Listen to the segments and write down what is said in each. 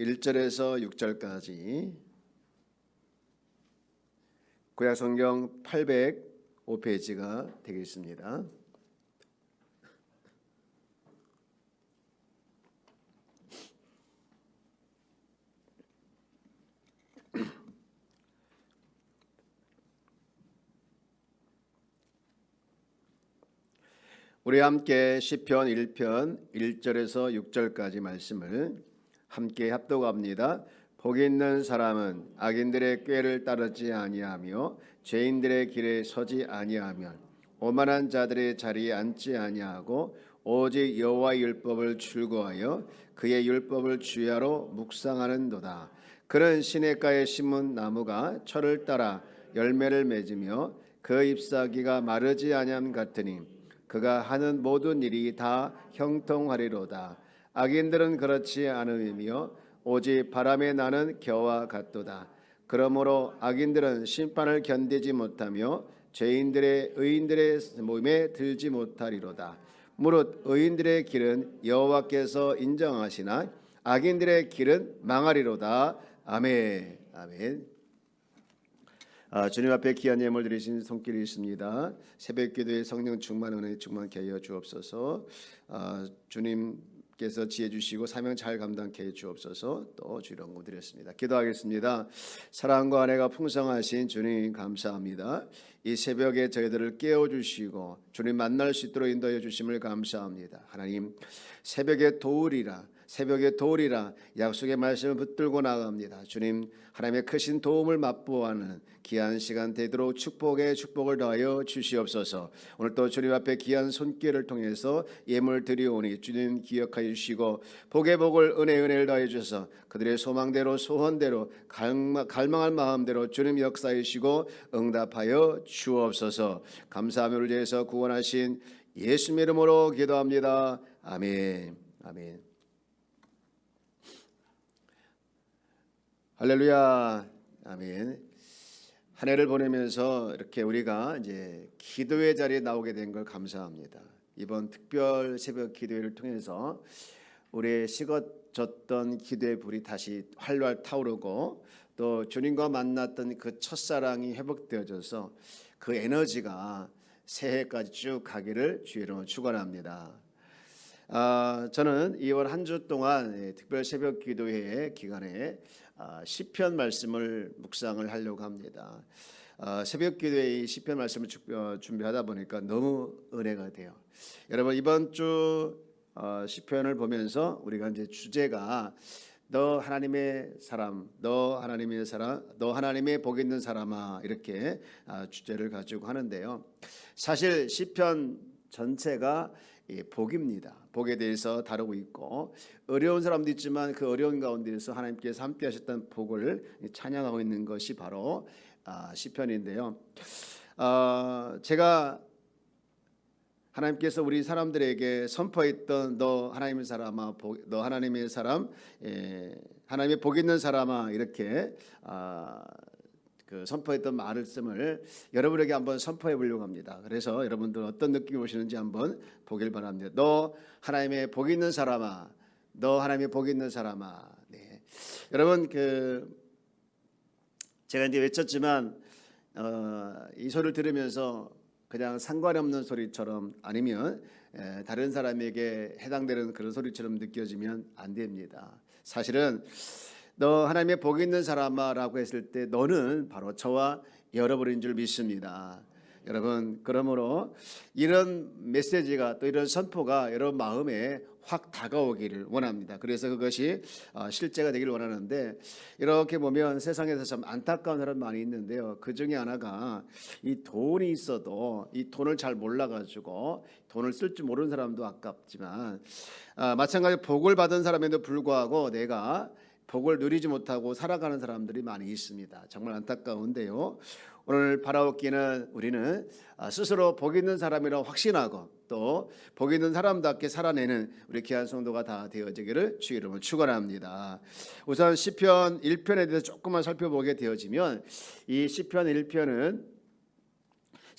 1절에서 6절까지 구약성경 805페이지가 되겠습니다. 우리 함께 시편 1편 1절에서 6절까지 말씀을 함께 합독합니다. 복이 있는 사람은 악인들의 꾀를 따르지 아니하며 죄인들의 길에 서지 아니하며 오만한 자들의 자리에 앉지 아니하고 오직 여호와의 율법을 출구하여 그의 율법을 주야로 묵상하는도다. 그는 시냇가에 심은 나무가 철을 따라 열매를 맺으며 그 잎사귀가 마르지 아니함 같으니 그가 하는 모든 일이 다 형통하리로다. 악인들은 그렇지 않으며 오직 바람에 나는 겨와 같도다. 그러므로 악인들은 심판을 견디지 못하며 죄인들의 의인들의 모임에 들지 못하리로다. 무릇 의인들의 길은 여호와께서 인정하시나 악인들의 길은 망하리로다. 아멘. 아멘. 주님 앞에 귀한 예물 드리신 손길이 있습니다. 새벽기도에 성령 충만 은혜 충만케 하여 주옵소서. 주님께서 지혜 주시고 사명 잘 감당케 해 주옵소서. 또 주의로 드렸습니다. 기도하겠습니다. 사랑과 은혜가 풍성하신 주님 감사합니다. 이 새벽에 저희들을 깨워주시고 주님 만날 수 있도록 인도해 주심을 감사합니다. 하나님 새벽에 도우리라 약속의 말씀을 붙들고 나갑니다. 주님 하나님의 크신 도움을 맛보아하는 귀한 시간 되도록 축복에 축복을 더하여 주시옵소서. 오늘 또 주님 앞에 귀한 손길을 통해서 예물 드리오니 주님 기억하여 주시고 복의 복을 은혜를 더하여 주셔서 그들의 소망대로 소원대로 갈망할 마음대로 주님 역사해 주시고 응답하여 주옵소서. 감사함을 위해서 구원하신 예수님의 이름으로 기도합니다. 아멘. 아멘. 할렐루야. 아멘. 한 해를 보내면서 이렇게 우리가 이제 기도의 자리에 나오게 된 걸 감사합니다. 이번 특별 새벽 기도회를 통해서 우리의 식어졌던 기도의 불이 다시 활활 타오르고 또 주님과 만났던 그 첫사랑이 회복되어져서 그 에너지가 새해까지 쭉 가기를 주의 이름으로 축원합니다. 저는 이번 한 주 동안 특별 새벽 기도회 기간에 시편 말씀을 묵상을 하려고 합니다. 새벽 기도회 시편 말씀을 준비하다 보니까 너무 은혜가 돼요. 여러분 이번 주 시편을 보면서 우리가 이제 주제가 너 하나님의 사람, 너 하나님의 복 있는 사람아 이렇게 주제를 가지고 하는데요. 사실 시편 전체가 복입니다. 복에 대해서 다루고 있고 어려운 사람도 있지만 그 어려운 가운데서 하나님께서 함께 하셨던 복을 찬양하고 있는 것이 바로 시편인데요. 제가 하나님께서 우리 사람들에게 선포했던 너 하나님의 사람아, 너 하나님의 사람, 하나님의 복 있는 사람아 이렇게 그 선포했던 말씀을 여러분에게 한번 선포해 보려고 합니다. 그래서 여러분들 어떤 느낌이 오시는지 한번 보길 바랍니다. 너 하나님의 복 있는 사람아, 너 하나님의 복 있는 사람아. 네. 여러분 제가 이제 외쳤지만 이 소리를 들으면서 그냥 상관이 없는 소리처럼 아니면 다른 사람에게 해당되는 그런 소리처럼 느껴지면 안 됩니다. 사실은 너 하나님의 복 있는 사람아 라고 했을 때 너는 바로 저와 여러분인 줄 믿습니다. 여러분 그러므로 이런 메시지가 또 이런 선포가 여러분 마음에 확 다가오기를 원합니다. 그래서 그것이 실제가 되기를 원하는데 이렇게 보면 세상에서 참 안타까운 사람 많이 있는데요. 그 중에 하나가 이 돈이 있어도 이 돈을 잘 몰라가지고 돈을 쓸 줄 모르는 사람도 아깝지만 마찬가지로 복을 받은 사람에도 불구하고 내가 복을 누리지 못하고 살아가는 사람들이 많이 있습니다. 정말 안타까운데요. 오늘 바라옵기는 우리는 스스로 복 있는 사람이라고 확신하고 또 복 있는 사람답게 살아내는 우리 귀한 성도가 다 되어지기를 주의 이름으로 축원합니다. 우선 시편 1편에 대해서 조금만 살펴보게 되어지면 이 시편 1편은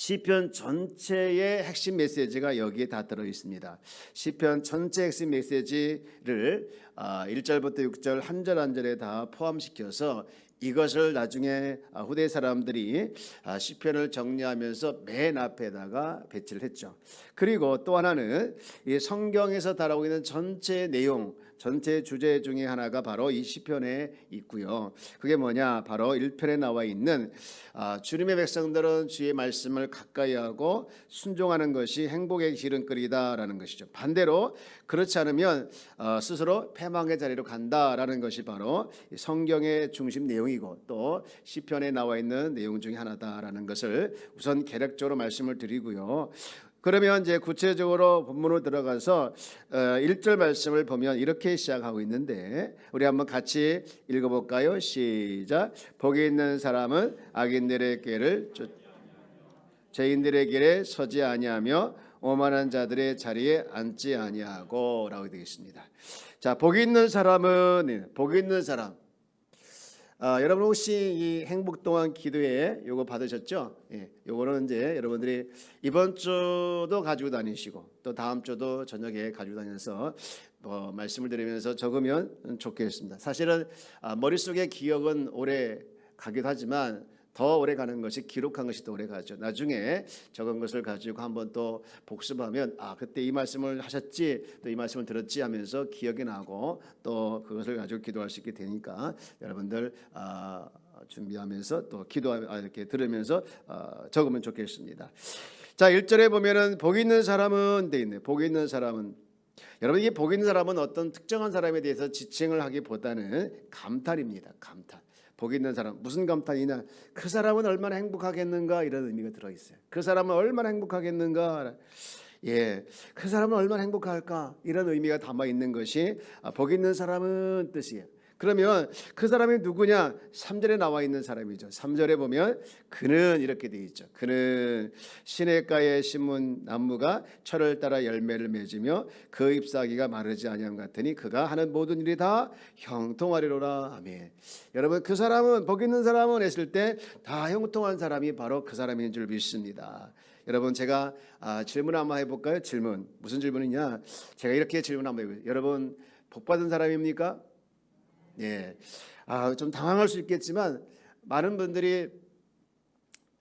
시편 전체의 핵심 메시지가 여기에 다 들어 있습니다. 시편 전체 핵심 메시지를 1절부터 6절 한 절 한 절에 다 포함시켜서 이것을 나중에 후대 사람들이 시편을 정리하면서 맨 앞에다가 배치를 했죠. 그리고 또 하나는 이 성경에서 다루고 있는 전체 내용, 전체 주제 중에 하나가 바로 이 시편에 있고요. 그게 뭐냐? 바로 1편에 나와 있는 주님의 백성들은 주의 말씀을 가까이 하고 순종하는 것이 행복의 기름거리다라는 것이죠. 반대로 그렇지 않으면 스스로 패망의 자리로 간다라는 것이 바로 성경의 중심 내용이고 또 시편에 나와 있는 내용 중에 하나다라는 것을 우선 개략적으로 말씀을 드리고요. 그러면 이제 구체적으로 본문으로 들어가서 1절 말씀을 보면 이렇게 시작하고 있는데 우리 한번 같이 읽어볼까요? 시작. 복이 있는 사람은 악인들의 길을 죄인들의 길에 서지 아니하며 오만한 자들의 자리에 앉지 아니하고 라고 되겠습니다. 자, 복이 있는 사람은 복이 있는 사람. 여러분 혹시 이 행복 동안 기도회 요거 받으셨죠? 예, 요거는 이제 여러분들이 이번 주도 가지고 다니시고 또 다음 주도 저녁에 가지고 다녀서 말씀을 드리면서 적으면 좋겠습니다. 사실은 머릿속에 기억은 오래 가기도 하지만 더 오래 가는 것이 기록한 것이 더 오래 가죠. 나중에 적은 것을 가지고 한번 또 복습하면 그때 이 말씀을 하셨지 또 이 말씀을 들었지 하면서 기억이 나고 또 그것을 가지고 기도할 수 있게 되니까 여러분들 준비하면서 또 이렇게 들으면서 적으면 좋겠습니다. 자, 1절에 보면은 복 있는 사람은 돼 있네. 복 있는 사람은 여러분 이게 복 있는 사람은 어떤 특정한 사람에 대해서 지칭을 하기보다는 감탄입니다. 감탄. 복 있는 사람 무슨 감탄이냐? 그 사람은 얼마나 행복하겠는가 이런 의미가 들어 있어요. 그 사람은 얼마나 행복하겠는가. 예, 그 사람은 얼마나 행복할까 이런 의미가 담아 있는 것이 복 있는 사람은 뜻이에요. 그러면 그 사람이 누구냐? 3절에 나와 있는 사람이죠. 3절에 보면 그는 이렇게 돼 있죠. 그는 시냇가에 심은 나무가 철을 따라 열매를 맺으며 그 잎사귀가 마르지 아니함 같으니 그가 하는 모든 일이 다 형통하리로라. 아멘. 여러분 그 사람은 복 있는 사람은 했을 때 다 형통한 사람이 바로 그 사람인 줄 믿습니다. 여러분 제가 질문 한번 해볼까요? 질문 무슨 질문이냐? 제가 이렇게 질문 한번 해볼게요. 여러분 복 받은 사람입니까? 예, 좀 당황할 수 있겠지만 많은 분들이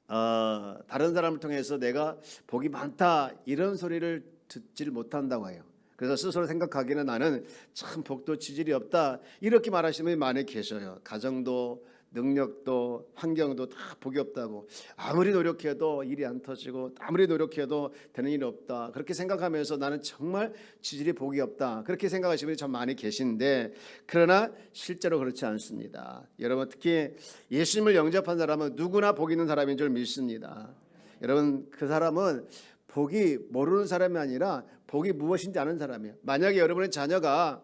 다른 사람을 통해서 내가 복이 많다 이런 소리를 듣지를 못한다고 해요. 그래서 스스로 생각하기는 나는 참 복도 지질이 없다 이렇게 말하시는 분이 많이 계셔요. 가정도 능력도 환경도 다 복이 없다고 아무리 노력해도 일이 안 터지고 아무리 노력해도 되는 일이 없다 그렇게 생각하면서 나는 정말 지질이 복이 없다 그렇게 생각하시는 분이 참 많이 계신데 그러나 실제로 그렇지 않습니다. 여러분 특히 예수님을 영접한 사람은 누구나 복 있는 사람인 줄 믿습니다. 여러분 그 사람은 복이 모르는 사람이 아니라 복이 무엇인지 아는 사람이에요. 만약에 여러분의 자녀가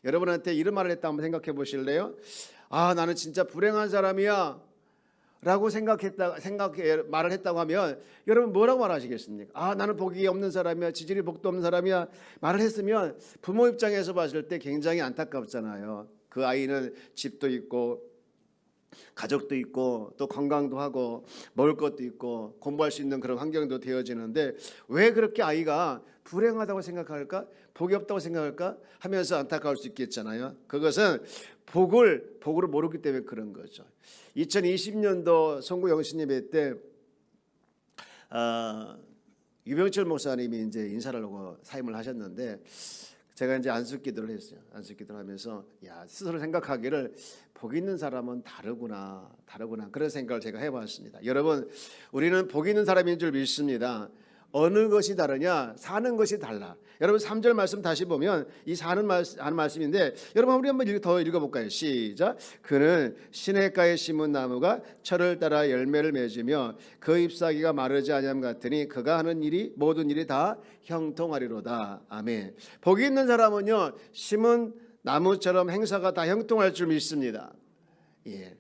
여러분한테 이런 말을 했다 한번 생각해 보실래요? 나는 진짜 불행한 사람이야 라고 말을 했다고 하면 여러분 뭐라고 말하시겠습니까? 나는 복이 없는 사람이야 지질이 복도 없는 사람이야 말을 했으면 부모 입장에서 봤을 때 굉장히 안타깝잖아요. 그 아이는 집도 있고 가족도 있고 또 건강도 하고 먹을 것도 있고 공부할 수 있는 그런 환경도 되어지는데 왜 그렇게 아이가 불행하다고 생각할까? 복이 없다고 생각할까? 하면서 안타까울 수 있겠잖아요. 그것은 복으로 모르기 때문에 그런 거죠. 2020년도 송구 영신 예배 때 유병철 목사님이 이제 인사를 하고 사임을 하셨는데 제가 이제 안식기도를 했어요. 안식기도를 하면서 스스로 생각하기를 복 있는 사람은 다르구나 그런 생각을 제가 해봤습니다. 여러분 우리는 복 있는 사람인 줄 믿습니다. 어느 것이 다르냐? 사는 것이 달라. 여러분 3절 말씀 다시 보면 이 하는 말씀인데 여러분 우리 한번 더 읽어볼까요? 시작. 그는 시냇가에 심은 나무가 철을 따라 열매를 맺으며 그 잎사귀가 마르지 아니함 같으니 그가 하는 일이 모든 일이 다 형통하리로다. 아멘. 복이 있는 사람은요 심은 나무처럼 행사가 다 형통할 줄 믿습니다. 예.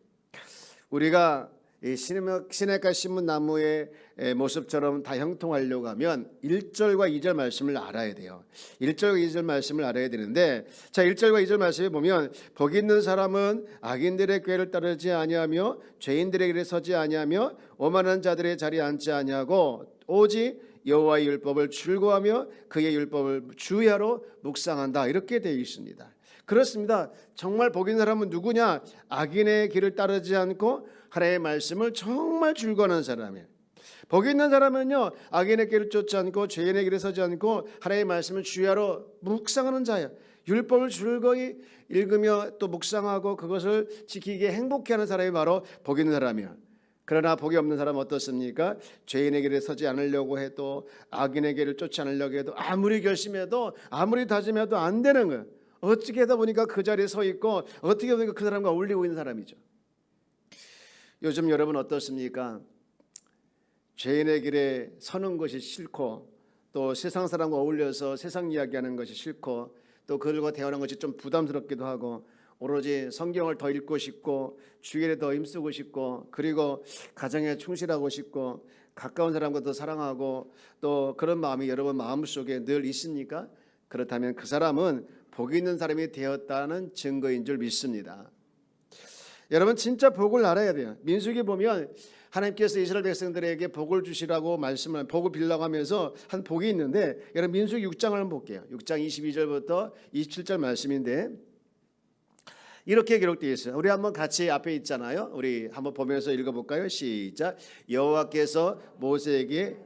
우리가 이 시냇가 심은 나무의 모습처럼 다 형통하려고 하면 1절과 2절 말씀을 알아야 돼요. 1절과 2절 말씀을 알아야 되는데, 자 1절과 2절 말씀에 보면 복 있는 사람은 악인들의 꾀를 따르지 아니하며 죄인들의 길에 서지 아니하며 오만한 자들의 자리에 앉지 아니하고 오직 여호와의 율법을 즐거워하며 그의 율법을 주야로 묵상한다, 이렇게 되어 있습니다. 그렇습니다. 정말 복 있는 사람은 누구냐? 악인의 길을 따르지 않고 하나님의 말씀을 정말 즐거워하는 사람이에요. 복 있는 사람은요, 악인의 길을 쫓지 않고 죄인의 길에 서지 않고 하나님의 말씀을 주야로 묵상하는 자예요. 율법을 즐거이 읽으며 또 묵상하고 그것을 지키기에 행복해하는 사람이 바로 복 있는 사람이에요. 그러나 복이 없는 사람은 어떻습니까? 죄인의 길에 서지 않으려고 해도, 악인의 길을 쫓지 않으려고 해도, 아무리 결심해도 아무리 다짐해도 안 되는 거예요. 어떻게 하다 보니까 그 자리에 서 있고, 어떻게 보니까 그 사람과 어울리고 있는 사람이죠. 요즘 여러분 어떻습니까? 죄인의 길에 서는 것이 싫고, 또 세상 사람과 어울려서 세상 이야기하는 것이 싫고, 또 그들과 대화하는 것이 좀 부담스럽기도 하고, 오로지 성경을 더 읽고 싶고, 주일에 더 힘쓰고 싶고, 그리고 가정에 충실하고 싶고, 가까운 사람과 더 사랑하고, 또 그런 마음이 여러분 마음속에 늘 있습니까? 그렇다면 그 사람은 복 있는 사람이 되었다는 증거인 줄 믿습니다. 여러분 진짜 복을 알아야 돼요. 민수기 보면 하나님께서 이스라엘 백성들에게 복을 주시라고 말씀을, 복을 빌라고 하면서 한 복이 있는데, 여러분 민수기 6장을 한번 볼게요. 6장 22절부터 27절 말씀인데 이렇게 기록되어 있어요. 우리 한번 같이 앞에 있잖아요. 우리 한번 보면서 읽어볼까요? 시작. 여호와께서 모세에게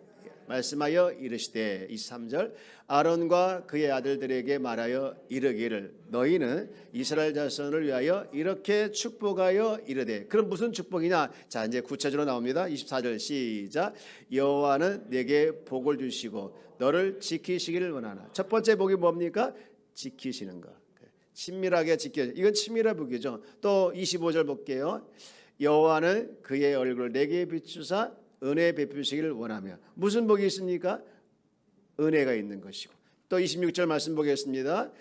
말씀하여 이르시되, 23절, 아론과 그의 아들들에게 말하여 이르기를 너희는 이스라엘 자손을 위하여 이렇게 축복하여 이르되. 그럼 무슨 축복이냐? 자 이제 구체적으로 나옵니다. 24절 시작. 여호와는 내게 복을 주시고 너를 지키시기를 원하나. 첫 번째 복이 뭡니까? 지키시는 것. 친밀하게 지켜. 이건 친밀한 복이죠. 또 25절 볼게요. 여호와는 그의 얼굴을 내게 비추사 은혜 베푸시기를 원하며. 무슨 복이 있습니까? 은혜가 있는 것이고. 또 26절 말씀 보겠습니다.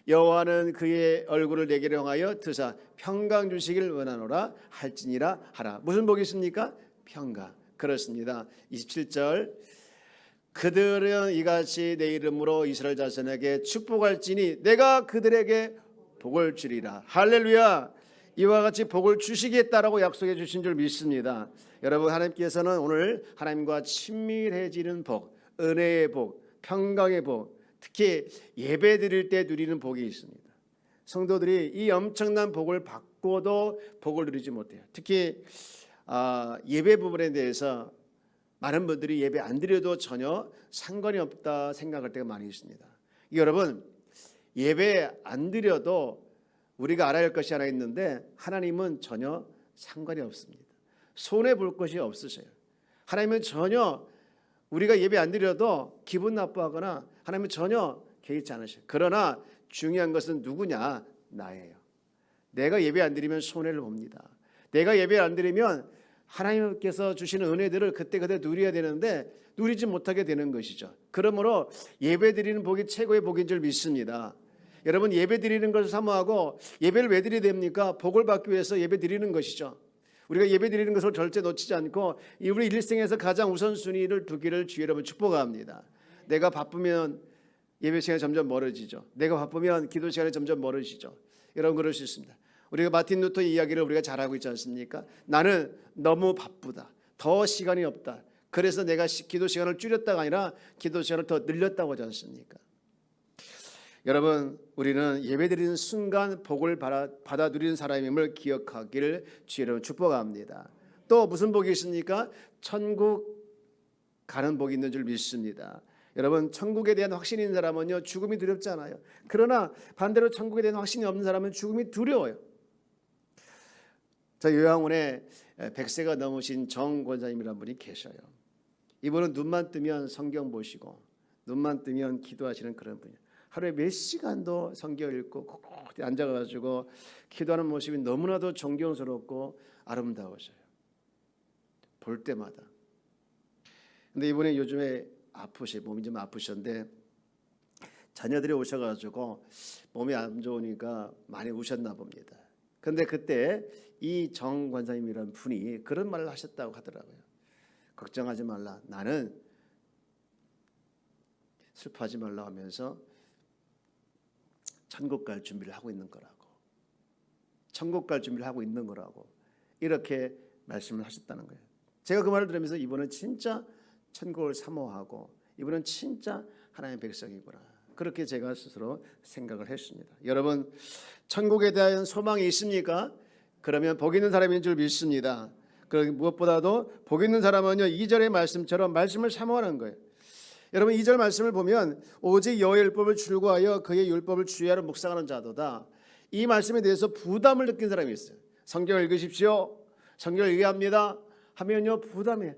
여호와는 그의 얼굴을 내게 향하여 드사 평강 주시기를 원하노라 할지니라 하라. 무슨 복이 있습니까? 평강. 그렇습니다. 27절, 그들은 이같이 내 이름으로 이스라엘 자손에게 축복할지니 내가 그들에게 복을 주리라. 할렐루야. 이와 같이 복을 주시겠다라고 약속해 주신 줄 믿습니다. 여러분 하나님께서는 오늘 하나님과 친밀해지는 복, 은혜의 복, 평강의 복, 특히 예배 드릴 때 누리는 복이 있습니다. 성도들이 이 엄청난 복을 받고도 복을 누리지 못해요. 특히 예배 부분에 대해서 많은 분들이 예배 안 드려도 전혀 상관이 없다 생각할 때가 많이 있습니다. 여러분 예배 안 드려도 우리가 알아야 할 것이 하나 있는데, 하나님은 전혀 상관이 없습니다. 손해 볼 것이 없으세요. 하나님은 전혀 우리가 예배 안 드려도 기분 나빠하거나 하나님은 전혀 개의치 않으셔요. 그러나 중요한 것은 누구냐? 나예요. 내가 예배 안 드리면 손해를 봅니다. 내가 예배 안 드리면 하나님께서 주시는 은혜들을 그때그때 누려야 되는데 누리지 못하게 되는 것이죠. 그러므로 예배 드리는 복이 최고의 복인 줄 믿습니다. 여러분 예배 드리는 것을 사모하고, 예배를 왜 드려야 됩니까? 복을 받기 위해서 예배 드리는 것이죠. 우리가 예배 드리는 것을 절대 놓치지 않고 우리 일생에서 가장 우선순위를 두기를 주의 여러분 축복합니다. 내가 바쁘면 예배 시간이 점점 멀어지죠. 내가 바쁘면 기도 시간이 점점 멀어지죠. 여러분 그럴 수 있습니다. 우리가 마틴 루터 이야기를 우리가 잘하고 있지 않습니까? 나는 너무 바쁘다, 더 시간이 없다, 그래서 내가 기도 시간을 줄였다가 아니라 기도 시간을 더 늘렸다고 하지 않습니까? 여러분 우리는 예배드리는 순간 복을 받아 누리는 사람임을 기억하기를 주의 여러분 축복합니다. 또 무슨 복이 있습니까? 천국 가는 복이 있는 줄 믿습니다. 여러분 천국에 대한 확신이 있는 사람은요 죽음이 두렵지 않아요. 그러나 반대로 천국에 대한 확신이 없는 사람은 죽음이 두려워요. 저 요양원에 100세가 넘으신 정 권사님이라는 분이 계셔요. 이분은 눈만 뜨면 성경 보시고 눈만 뜨면 기도하시는 그런 분이에요. 하루에 몇 시간도 성경 읽고 콕콕 앉아가지고 기도하는 모습이 너무나도 존경스럽고 아름다우셔요. 볼 때마다. 근데 이분이 요즘에 몸이 좀 아프셨는데 자녀들이 오셔가지고 몸이 안 좋으니까 많이 우셨나 봅니다. 그런데 그때 이 정 권사님이라는 분이 그런 말을 하셨다고 하더라고요. 걱정하지 말라. 나는 슬퍼하지 말라 하면서 천국 갈 준비를 하고 있는 거라고. 천국 갈 준비를 하고 있는 거라고. 이렇게 말씀을 하셨다는 거예요. 제가 그 말을 들으면서 이분은 진짜 천국을 사모하고 이분은 진짜 하나님의 백성이구나. 그렇게 제가 스스로 생각을 했습니다. 여러분, 천국에 대한 소망이 있습니까? 그러면 복 있는 사람인 줄 믿습니다. 그리고 무엇보다도 복 있는 사람은요, 2절의 말씀처럼 말씀을 사모하는 거예요. 여러분, 2절 말씀을 보면 오직 여호와의 율법을 출구하여 그의 율법을 주의하러 묵상하는 자도다. 이 말씀에 대해서 부담을 느낀 사람이 있어요. 성경을 읽으십시오. 성경을 읽어야 하면요 부담해.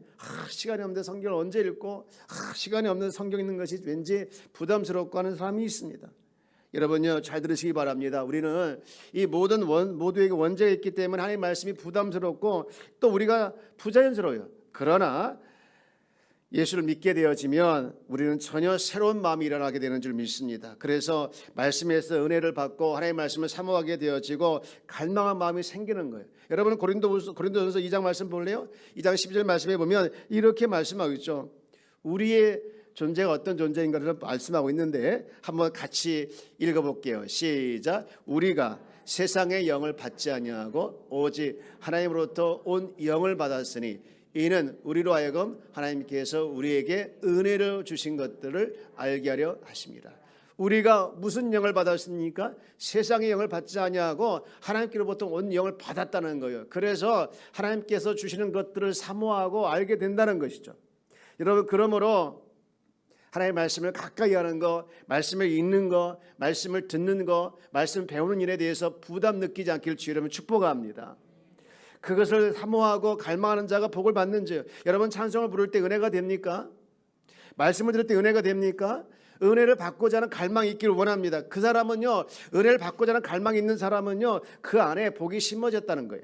시간이 없는데 성경을 언제 읽고 시간이 없는데 성경 읽는 것이 왠지 부담스럽고 하는 사람이 있습니다. 여러분요 잘 들으시기 바랍니다. 우리는 이 모든 모두에게 원죄가 있기 때문에 하나님의 말씀이 부담스럽고 또 우리가 부자연스러워요. 그러나 예수를 믿게 되어지면 우리는 전혀 새로운 마음이 일어나게 되는 줄 믿습니다. 그래서 말씀에서 은혜를 받고 하나님의 말씀을 사모하게 되어지고 갈망한 마음이 생기는 거예요. 여러분 고린도전서 2장 말씀 볼래요? 2장 12절 말씀에 보면 이렇게 말씀하고 있죠. 우리의 존재가 어떤 존재인가를 말씀하고 있는데 한번 같이 읽어볼게요. 시작. 우리가 세상의 영을 받지 아니하고 오직 하나님으로부터 온 영을 받았으니 이는 우리로 하여금 하나님께서 우리에게 은혜를 주신 것들을 알게 하려 하십니다. 우리가 무슨 영을 받았습니까? 세상의 영을 받지 아니하고 하나님께로부터 온 영을 받았다는 거예요. 그래서 하나님께서 주시는 것들을 사모하고 알게 된다는 것이죠. 여러분, 그러므로 하나님의 말씀을 가까이 하는 거, 말씀을 읽는 거, 말씀을 듣는 거, 말씀 배우는 일에 대해서 부담 느끼지 않기를 주의 이름으로 축복합니다. 그것을 사모하고 갈망하는 자가 복을 받는지. 여러분 찬송을 부를 때 은혜가 됩니까? 말씀을 들을 때 은혜가 됩니까? 은혜를 받고자 하는 갈망이 있기를 원합니다. 그 사람은요, 은혜를 받고자 하는 갈망이 있는 사람은요, 그 안에 복이 심어졌다는 거예요.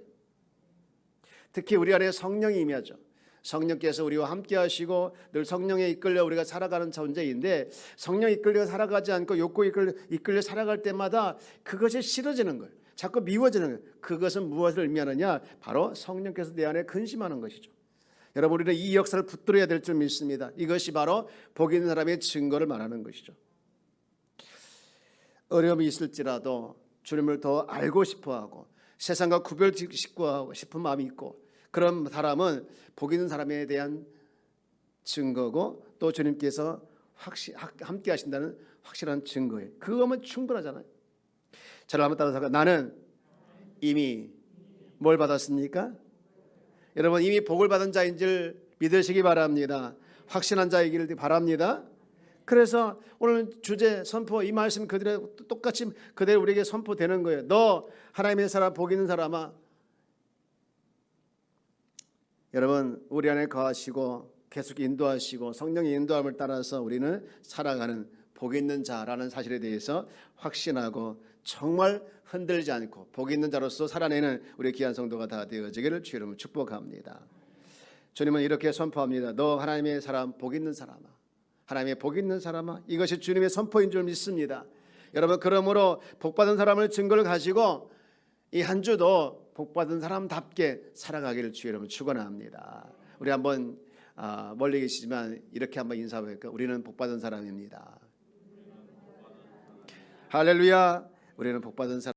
특히 우리 안에 성령이 임하죠. 성령께서 우리와 함께 하시고 늘 성령에 이끌려 우리가 살아가는 존재인데, 성령에 이끌려 살아가지 않고 욕구에 이끌려 살아갈 때마다 그것이 싫어지는 거예요. 자꾸 미워지는 거예요. 그것은 무엇을 의미하느냐? 바로 성령께서 내 안에 근심하는 것이죠. 여러분, 우리는 이 역사를 붙들어야 될 줄 믿습니다. 이것이 바로 복 있는 사람의 증거를 말하는 것이죠. 어려움이 있을지라도 주님을 더 알고 싶어하고 세상과 구별짓고 싶은 마음이 있고, 그런 사람은 복 있는 사람에 대한 증거고 또 주님께서 함께 하신다는 확실한 증거예요. 그거면 충분하잖아요. 저를 한번 따라서 나는 이미 뭘 받았습니까? 여러분, 이미 복을 받은 자인 줄 믿으시기 바랍니다. 확신한 자이기를 바랍니다. 그래서 오늘 주제 선포, 이 말씀 그대로 똑같이 그대로 우리에게 선포되는 거예요. 너 하나님의 사람, 복 있는 사람아. 여러분, 우리 안에 거하시고 계속 인도하시고 성령의 인도함을 따라서 우리는 살아가는 복 있는 자라는 사실에 대해서 확신하고 정말 흔들지 않고 복 있는 자로서 살아내는 우리 귀한 성도가 다 되어지기를 주의 이름으로 축복합니다. 주님은 이렇게 선포합니다. 너 하나님의 사람, 복 있는 사람아. 하나님의 복 있는 사람아. 이것이 주님의 선포인 줄 믿습니다. 여러분, 그러므로 복받은 사람을 증거를 가지고 이 한 주도 복받은 사람답게 살아가기를 주의 이름으로 축원합니다. 우리 한번 멀리 계시지만 이렇게 한번 인사해볼까요? 우리는 복받은 사람입니다. 할렐루야. 우리는 복받은 사람.